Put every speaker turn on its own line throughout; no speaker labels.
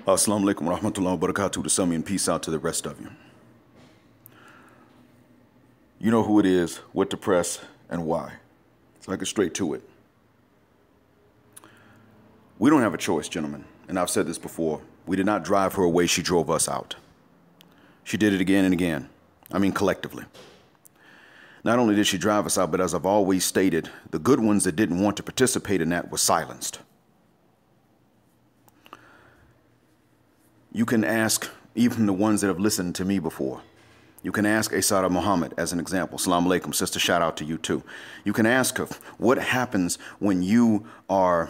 Assalamu alaikum wa rahmatullahi wa barakatuh to some and peace out to the rest of you. You know who it is, what to press, and why. So I get straight to it. We don't have a choice, gentlemen, and I've said this before. We did not drive her away, she drove us out. She did it again and again. I mean, collectively. Not only did she drive us out, but as I've always stated, the good ones that didn't want to participate in that were silenced. You can ask even the ones that have listened to me before. You can ask Asada Muhammad as an example. Assalamu alaikum, sister, shout out to you too. You can ask her, what happens when you are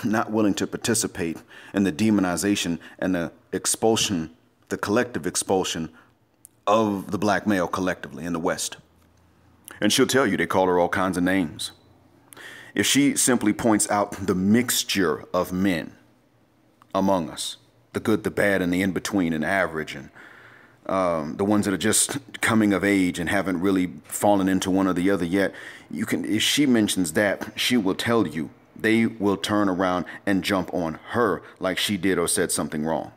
not willing to participate in the demonization and the expulsion, the collective expulsion of the black male collectively in the West? And she'll tell you they call her all kinds of names. If she simply points out the mixture of men among us, the good, the bad, and the in-between and average, and the ones that are just coming of age and haven't really fallen into one or the other yet, you can, if she mentions that, she will tell you they will turn around and jump on her like she did or said something wrong.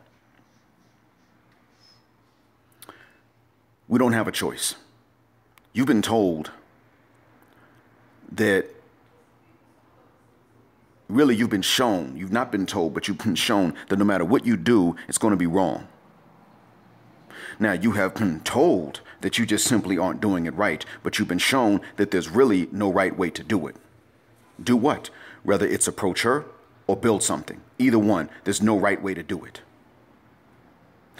We don't have a choice. You've been told that, really, you've been shown, you've not been told, but you've been shown that no matter what you do, it's going to be wrong. Now, you have been told that you just simply aren't doing it right, but you've been shown that there's really no right way to do it. Do what? Whether it's approach her or build something. Either one, there's no right way to do it.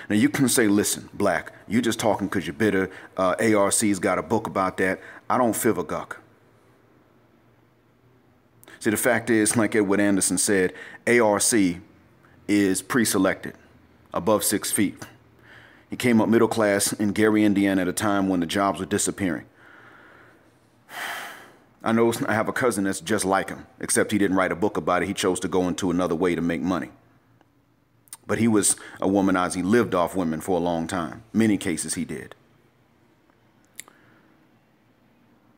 Now, you can say, listen, black, you're just talking because you're bitter. ARC's got a book about that. I don't fiv a guck. See, the fact is, like Edward Anderson said, ARC is pre-selected, above 6 feet. He came up middle class in Gary, Indiana at a time when the jobs were disappearing. I know I have a cousin that's just like him, except he didn't write a book about it. He chose to go into another way to make money. But he was a womanizer. He lived off women for a long time. Many cases he did.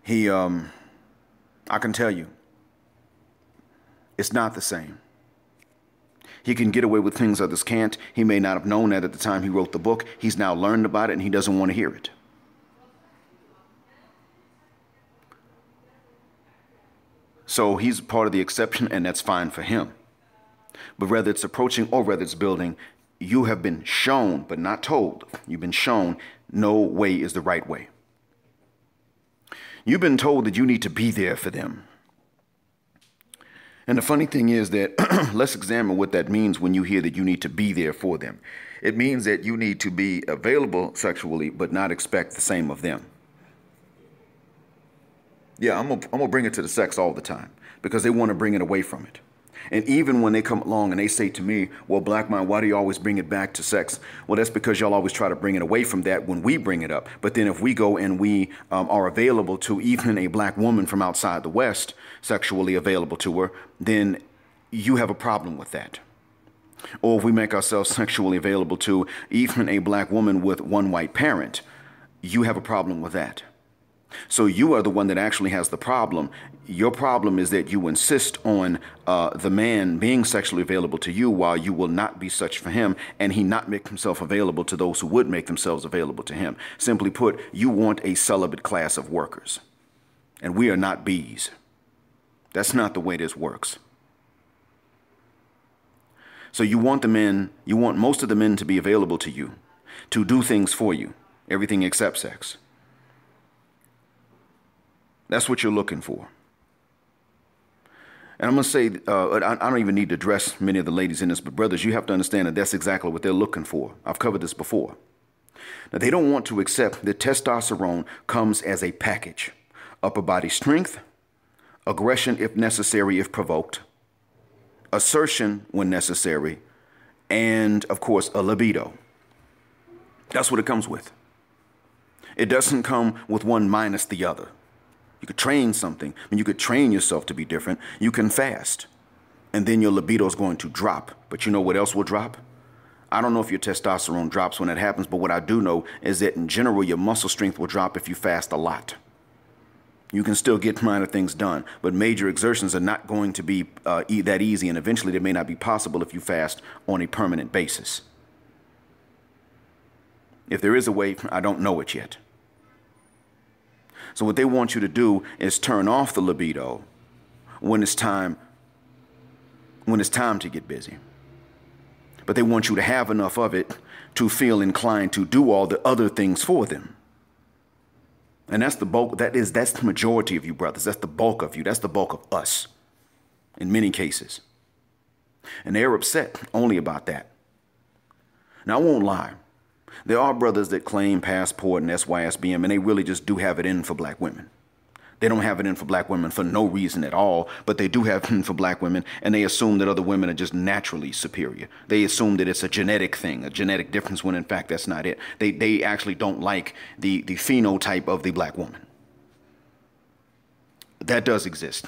I can tell you, it's not the same. He can get away with things others can't. He may not have known that at the time he wrote the book. He's now learned about it and he doesn't want to hear it. So he's part of the exception, and that's fine for him. But whether it's approaching or whether it's building, you have been shown, but not told. You've been shown no way is the right way. You've been told that you need to be there for them. And the funny thing is that let's examine what that means when you hear that you need to be there for them. It means that you need to be available sexually, but not expect the same of them. Yeah, I'm gonna bring it to the sex all the time because they want to bring it away from it. And even when they come along and they say to me, well, Black Man, why do you always bring it back to sex? Well, that's because y'all always try to bring it away from that when we bring it up. But then if we go and we are available to even a black woman from outside the West, sexually available to her, then you have a problem with that. Or if we make ourselves sexually available to even a black woman with one white parent, you have a problem with that. So you are the one that actually has the problem. Your problem is that you insist on the man being sexually available to you while you will not be such for him, and he not make himself available to those who would make themselves available to him. Simply put, you want a celibate class of workers, and we are not bees. That's not the way this works. So you want the men, you want most of the men to be available to you, to do things for you, everything except sex. That's what you're looking for. And I'm going to say, I don't even need to address many of the ladies in this, but brothers, you have to understand that that's exactly what they're looking for. I've covered this before. Now, they don't want to accept that testosterone comes as a package. Upper body strength, aggression if necessary, if provoked, assertion when necessary, and, of course, a libido. That's what it comes with. It doesn't come with one minus the other. You could train something. I mean, you could train yourself to be different. You can fast, and then your libido is going to drop. But you know what else will drop? I don't know if your testosterone drops when that happens, but what I do know is that in general, your muscle strength will drop if you fast a lot. You can still get minor things done, but major exertions are not going to be that easy, and eventually they may not be possible if you fast on a permanent basis. If there is a way, I don't know it yet. So what they want you to do is turn off the libido when it's time to get busy. But they want you to have enough of it to feel inclined to do all the other things for them. And that's the bulk, that's the majority of you brothers. That's the bulk of you. That's the bulk of us in many cases. And they're upset only about that. Now, I won't lie. There are brothers that claim passport and SYSBM, and they really just do have it in for black women. They don't have it in for black women for no reason at all, but they do have it in for black women, and they assume that other women are just naturally superior. They assume that it's a genetic thing, a genetic difference, when in fact that's not it. They actually don't like the phenotype of the black woman. That does exist.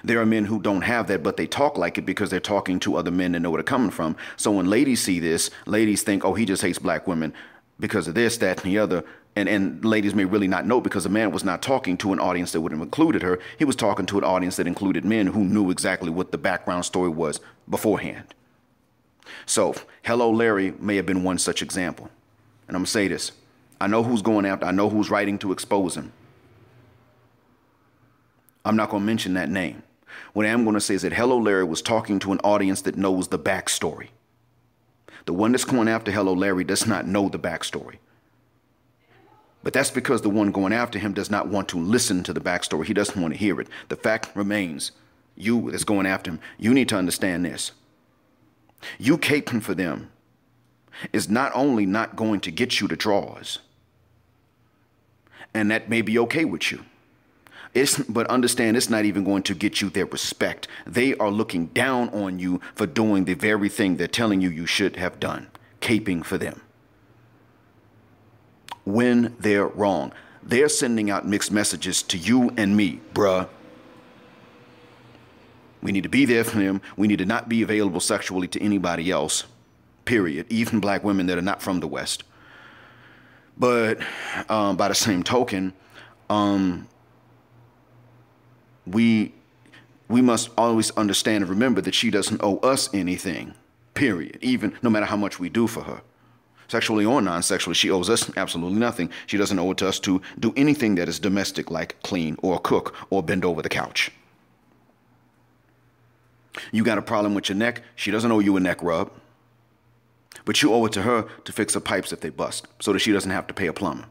There are men who don't have that, but they talk like it because they're talking to other men that know where they're coming from. So when ladies see this, ladies think, oh, he just hates black women because of this, that, and the other. And ladies may really not know, because a man was not talking to an audience that would have included her. He was talking to an audience that included men who knew exactly what the background story was beforehand. So Hello Larry may have been one such example. And I'm going to say this. I know who's going after. I know who's writing to expose him. I'm not going to mention that name. What I am going to say is that Hello Larry was talking to an audience that knows the backstory. The one that's going after Hello Larry does not know the backstory. But that's because the one going after him does not want to listen to the backstory. He doesn't want to hear it. The fact remains, you that's going after him, you need to understand this. You caping for them is not only not going to get you the draws, and that may be okay with you. But understand, it's not even going to get you their respect. They are looking down on you for doing the very thing they're telling you you should have done, caping for them. When they're wrong, they're sending out mixed messages to you and me, bruh. We need to be there for them. We need to not be available sexually to anybody else, period, even black women that are not from the West. But by the same token, we must always understand and remember that she doesn't owe us anything, period, even no matter how much we do for her. Sexually or non-sexually, she owes us absolutely nothing. She doesn't owe it to us to do anything that is domestic, like clean or cook or bend over the couch. You got a problem with your neck, she doesn't owe you a neck rub. But you owe it to her to fix her pipes if they bust, so that she doesn't have to pay a plumber.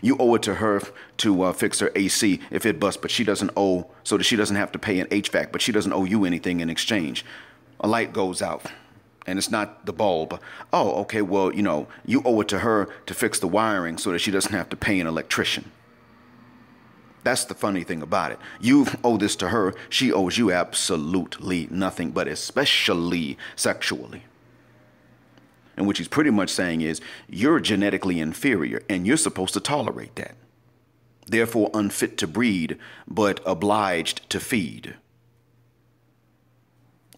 You owe it to her to fix her AC if it busts, but she doesn't owe, so that she doesn't have to pay an HVAC, but she doesn't owe you anything in exchange. A light goes out, and it's not the bulb. Oh, okay, well, you owe it to her to fix the wiring so that she doesn't have to pay an electrician. That's the funny thing about it. You owe this to her. She owes you absolutely nothing, but especially sexually. And what she's pretty much saying is, you're genetically inferior, and you're supposed to tolerate that. Therefore, unfit to breed, but obliged to feed.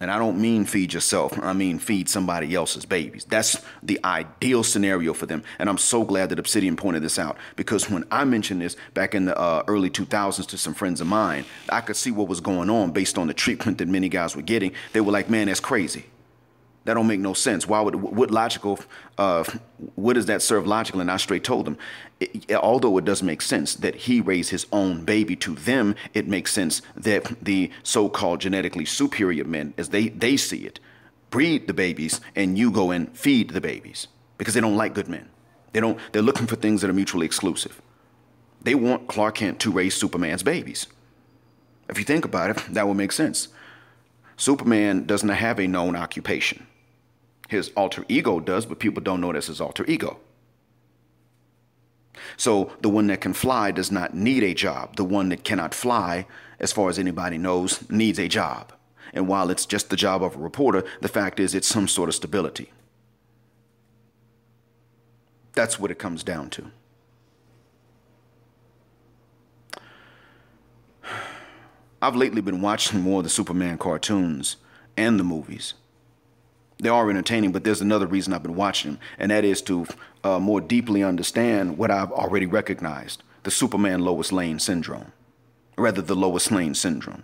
And I don't mean feed yourself. I mean feed somebody else's babies. That's the ideal scenario for them. And I'm so glad that Obsidian pointed this out, because when I mentioned this back in the early 2000s to some friends of mine, I could see what was going on based on the treatment that many guys were getting. They were like, man, that's crazy. That don't make no sense. Why would, what does that serve logical? And I straight told them, although it does make sense that he raised his own baby, to them, it makes sense that the so-called genetically superior men, as they see it, breed the babies and you go and feed the babies, because they don't like good men. They're looking for things that are mutually exclusive. They want Clark Kent to raise Superman's babies. If you think about it, that would make sense. Superman doesn't have a known occupation. His alter ego does, but people don't know that's his alter ego. So the one that can fly does not need a job. The one that cannot fly, as far as anybody knows, needs a job. And while it's just the job of a reporter, the fact is it's some sort of stability. That's what it comes down to. I've lately been watching more of the Superman cartoons and the movies. They are entertaining, but there's another reason I've been watching them, and that is to more deeply understand what I've already recognized. the Superman Lois Lane syndrome, rather the Lois Lane syndrome.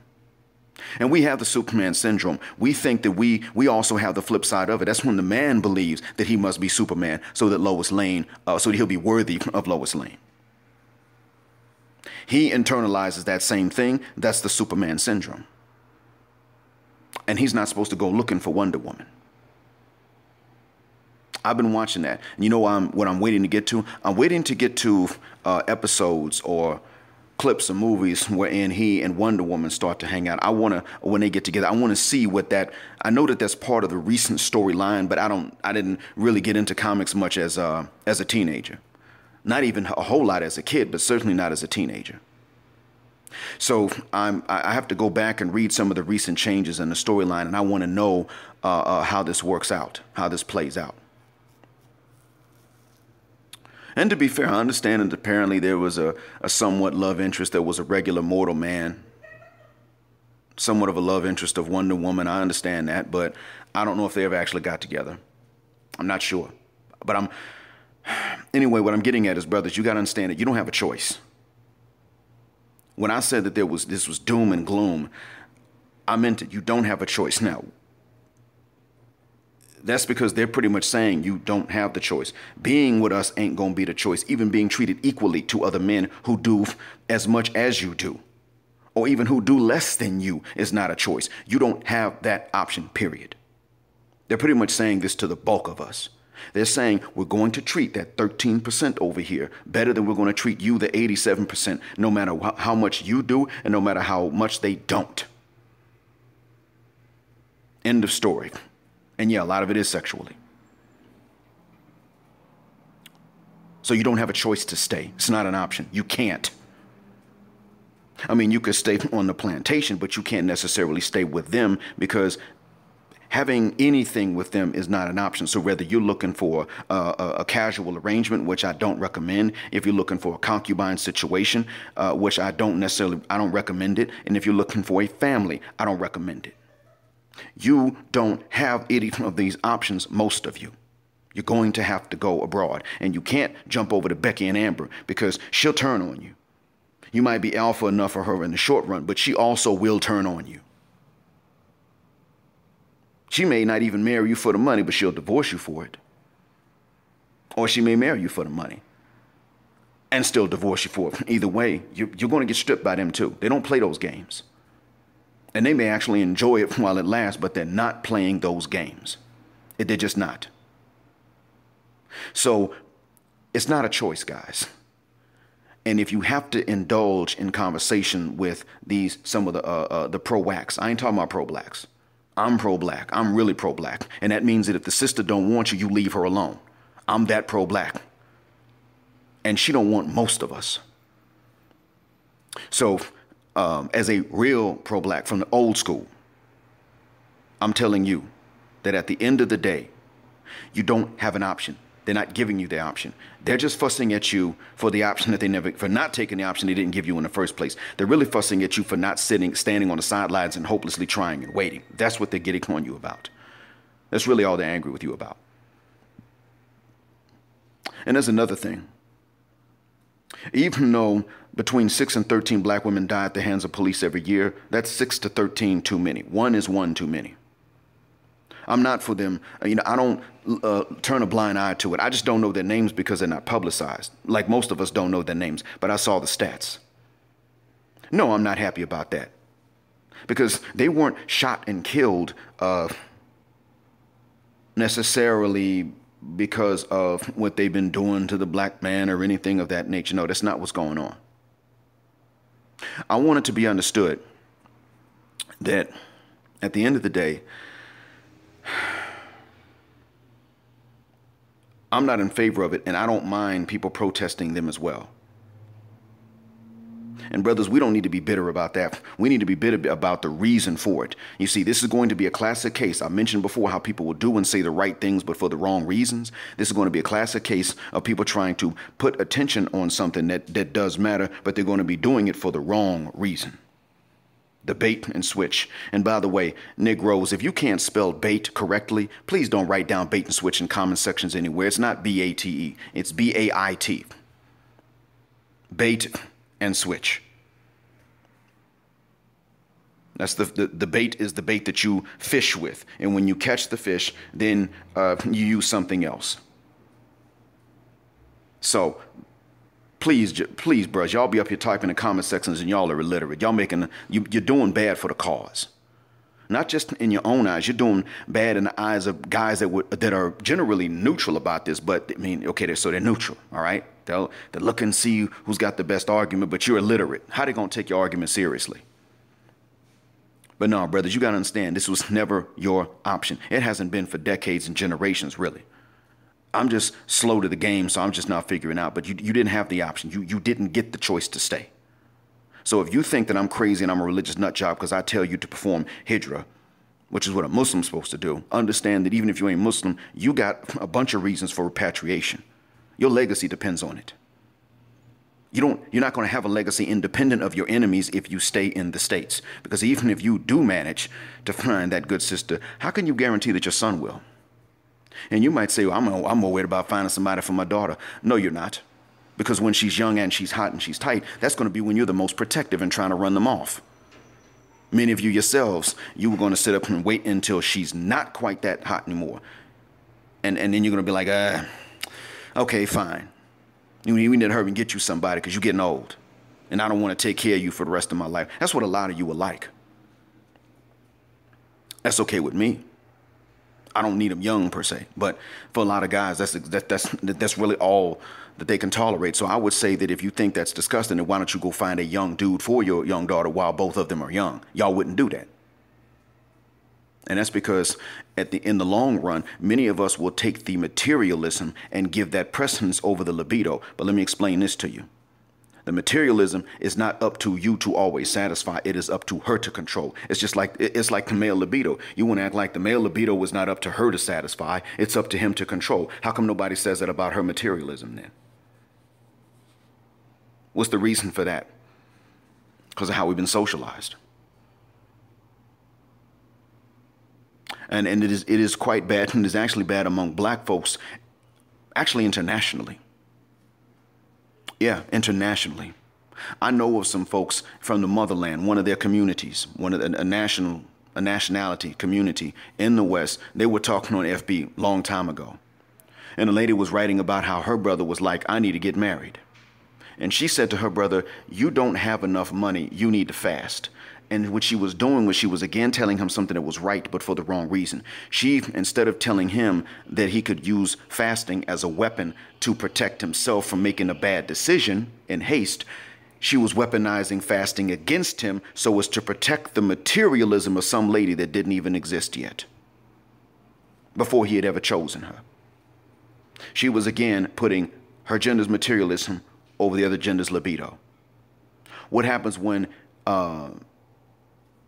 And we have the Superman syndrome. We think that we also have the flip side of it. That's when the man believes that he must be Superman so that Lois Lane, so that he'll be worthy of Lois Lane. He internalizes that same thing. That's the Superman syndrome. And he's not supposed to go looking for Wonder Woman. I've been watching that. And you know what I'm waiting to get to? I'm waiting to get to episodes or clips of movies wherein he and Wonder Woman start to hang out. When they get together, I want to see what that, I know that that's part of the recent storyline, but I didn't really get into comics much as a teenager. Not even a whole lot as a kid, but certainly not as a teenager. So I have to go back and read some of the recent changes in the storyline, and I want to know how this works out, how this plays out. And to be fair, I understand that apparently there was a somewhat love interest that was a regular mortal man. Somewhat of a love interest of Wonder Woman. I understand that, but I don't know if they ever actually got together. I'm not sure. But anyway, what I'm getting at is, brothers, you got to understand that you don't have a choice. When I said that this was doom and gloom, I meant it. You don't have a choice. Now, that's because they're pretty much saying you don't have the choice. Being with us ain't going to be the choice. Even being treated equally to other men who do as much as you do, or even who do less than you, is not a choice. You don't have that option, period. They're pretty much saying this to the bulk of us. They're saying we're going to treat that 13% over here better than we're going to treat you, the 87%, no matter how much you do and no matter how much they don't. End of story. And yeah, a lot of it is sexually. So you don't have a choice to stay. It's not an option. You can't. I mean, you could stay on the plantation, but you can't necessarily stay with them because having anything with them is not an option. So whether you're looking for a casual arrangement, which I don't recommend, if you're looking for a concubine situation, which I don't recommend it. And if you're looking for a family, I don't recommend it. You don't have any of these options, most of you. You're going to have to go abroad. And you can't jump over to Becky and Amber because she'll turn on you. You might be alpha enough for her in the short run, but she also will turn on you. She may not even marry you for the money, but she'll divorce you for it. Or she may marry you for the money and still divorce you for it. Either way, you're going to get stripped by them too. They don't play those games. And they may actually enjoy it while it lasts, but they're not playing those games. They're just not. So it's not a choice, guys. And if you have to indulge in conversation with some of the pro-wacks, I ain't talking about pro-blacks. I'm pro-black. I'm really pro-black. And that means that if the sister don't want you, you leave her alone. I'm that pro-black. And she don't want most of us. So as a real pro-black from the old school, I'm telling you that at the end of the day, you don't have an option. They're not giving you the option. They're just fussing at you for the option that for not taking the option they didn't give you in the first place. They're really fussing at you for not standing on the sidelines and hopelessly trying and waiting. That's what they're getting on you about. That's really all they're angry with you about. And there's another thing. Even though between 6 and 13 black women die at the hands of police every year, that's 6 to 13 too many. One is one too many. I'm not for them. I don't turn a blind eye to it. I just don't know their names because they're not publicized. Like most of us don't know their names, but I saw the stats. No, I'm not happy about that because they weren't shot and killed necessarily because of what they've been doing to the black man or anything of that nature. No, that's not what's going on. I want it to be understood that at the end of the day, I'm not in favor of it, and I don't mind people protesting them as well. And brothers, we don't need to be bitter about that. We need to be bitter about the reason for it. You see, this is going to be a classic case. I mentioned before how people will do and say the right things, but for the wrong reasons. This is going to be a classic case of people trying to put attention on something that does matter, but they're going to be doing it for the wrong reason. The bait and switch. And by the way, Negroes, if you can't spell bait correctly, please don't write down bait and switch in comment sections anywhere. It's not B-A-T-E. It's B-A-I-T. bait and switch. That's the bait is the bait that you fish with. And when you catch the fish, then you use something else. So please, bros, y'all be up here typing in the comment sections and y'all are illiterate. Y'all you're doing bad for the cause. Not just in your own eyes, you're doing bad in the eyes of guys that are generally neutral about this. But I mean, okay, so they're neutral, all right? They'll look and see who's got the best argument, but you're illiterate. How they gonna take your argument seriously? But no, brothers, you gotta understand, this was never your option. It hasn't been for decades and generations, really. I'm just slow to the game, so I'm just not figuring out. But you didn't have the option. You didn't get the choice to stay. So if you think that I'm crazy and I'm a religious nut job because I tell you to perform hijrah, which is what a Muslim's supposed to do, understand that even if you ain't Muslim, you got a bunch of reasons for repatriation. Your legacy depends on it. You're not going to have a legacy independent of your enemies if you stay in the States. Because even if you do manage to find that good sister, how can you guarantee that your son will? And you might say, well, I'm more worried about finding somebody for my daughter. No, you're not. Because when she's young and she's hot and she's tight, that's going to be when you're the most protective and trying to run them off. Many of you yourselves, you were going to sit up and wait until she's not quite that hot anymore. And then you're going to be like, okay, fine. We need to hurry and get you somebody because you're getting old. And I don't want to take care of you for the rest of my life. That's what a lot of you are like. That's okay with me. I don't need them young per se, but for a lot of guys, that's really all that they can tolerate. So I would say that if you think that's disgusting, then why don't you go find a young dude for your young daughter while both of them are young? Y'all wouldn't do that. And that's because in the long run, many of us will take the materialism and give that precedence over the libido. But let me explain this to you. The materialism is not up to you to always satisfy. It is up to her to control. It's like the male libido. You want to act like the male libido was not up to her to satisfy. It's up to him to control. How come nobody says that about her materialism then? What's the reason for that? Because of how we've been socialized. And it is quite bad, and it is actually bad among black folks, actually internationally. Yeah, internationally. I know of some folks from the motherland, one of their communities, a nationality community in the West. They were talking on FB long time ago. And the lady was writing about how her brother was like, I need to get married. And she said to her brother, you don't have enough money. You need to fast. And what she was doing was she was again telling him something that was right, but for the wrong reason. She, instead of telling him that he could use fasting as a weapon to protect himself from making a bad decision in haste, she was weaponizing fasting against him so as to protect the materialism of some lady that didn't even exist yet, before he had ever chosen her. She was again putting her gender's materialism over the other gender's libido. What happens when a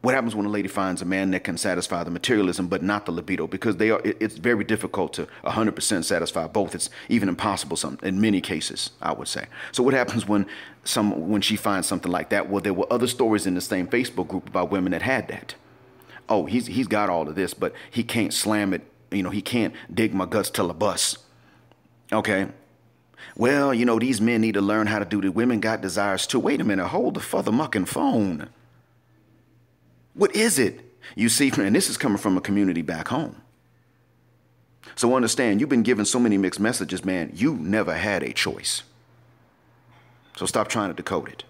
lady finds a man that can satisfy the materialism but not the libido? Because it's very difficult to 100% satisfy both. It's even impossible in many cases, I would say. So what happens when she finds something like that? Well, there were other stories in the same Facebook group about women that had that. Oh, he's got all of this, but he can't slam it. He can't dig my guts till I bust. Okay. Well, these men need to learn how to do the women got desires too. Wait a minute. Hold the fothermucking phone. What is it? You see, and this is coming from a community back home. So understand, you've been given so many mixed messages, man. You never had a choice. So stop trying to decode it.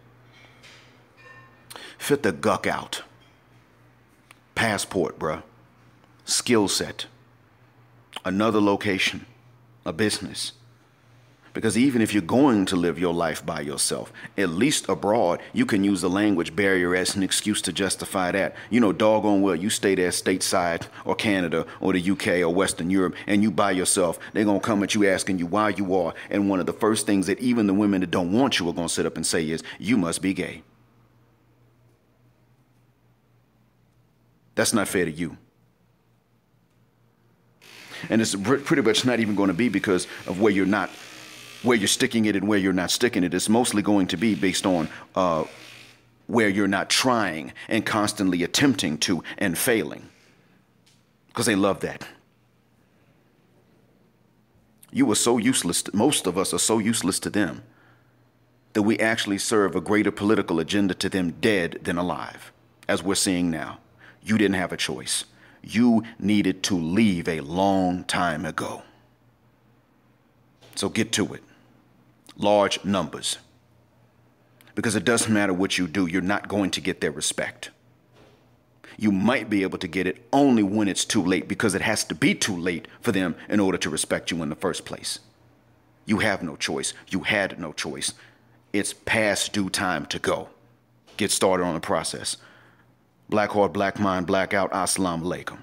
Fit the guck out. Passport, bruh. Skill set. Another location. A business. Because even if you're going to live your life by yourself, at least abroad, you can use the language barrier as an excuse to justify that. Doggone well, you stay there stateside or Canada or the UK or Western Europe and you by yourself. They're going to come at you asking you why you are. And one of the first things that even the women that don't want you are going to sit up and say is, you must be gay. That's not fair to you. And it's pretty much not even going to be because of where you're sticking it and where you're not sticking it. It's mostly going to be based on where you're not trying and constantly attempting to and failing. Because they love that. You were so useless. Most of us are so useless to them that we actually serve a greater political agenda to them dead than alive, as we're seeing now. You didn't have a choice. You needed to leave a long time ago. So get to it. Large numbers. Because it doesn't matter what you do, you're not going to get their respect. You might be able to get it only when it's too late, because it has to be too late for them in order to respect you in the first place. You have no choice. You had no choice. It's past due time to go. Get started on the process. Black Heart, Black Mind, Blackout. Assalamu alaikum.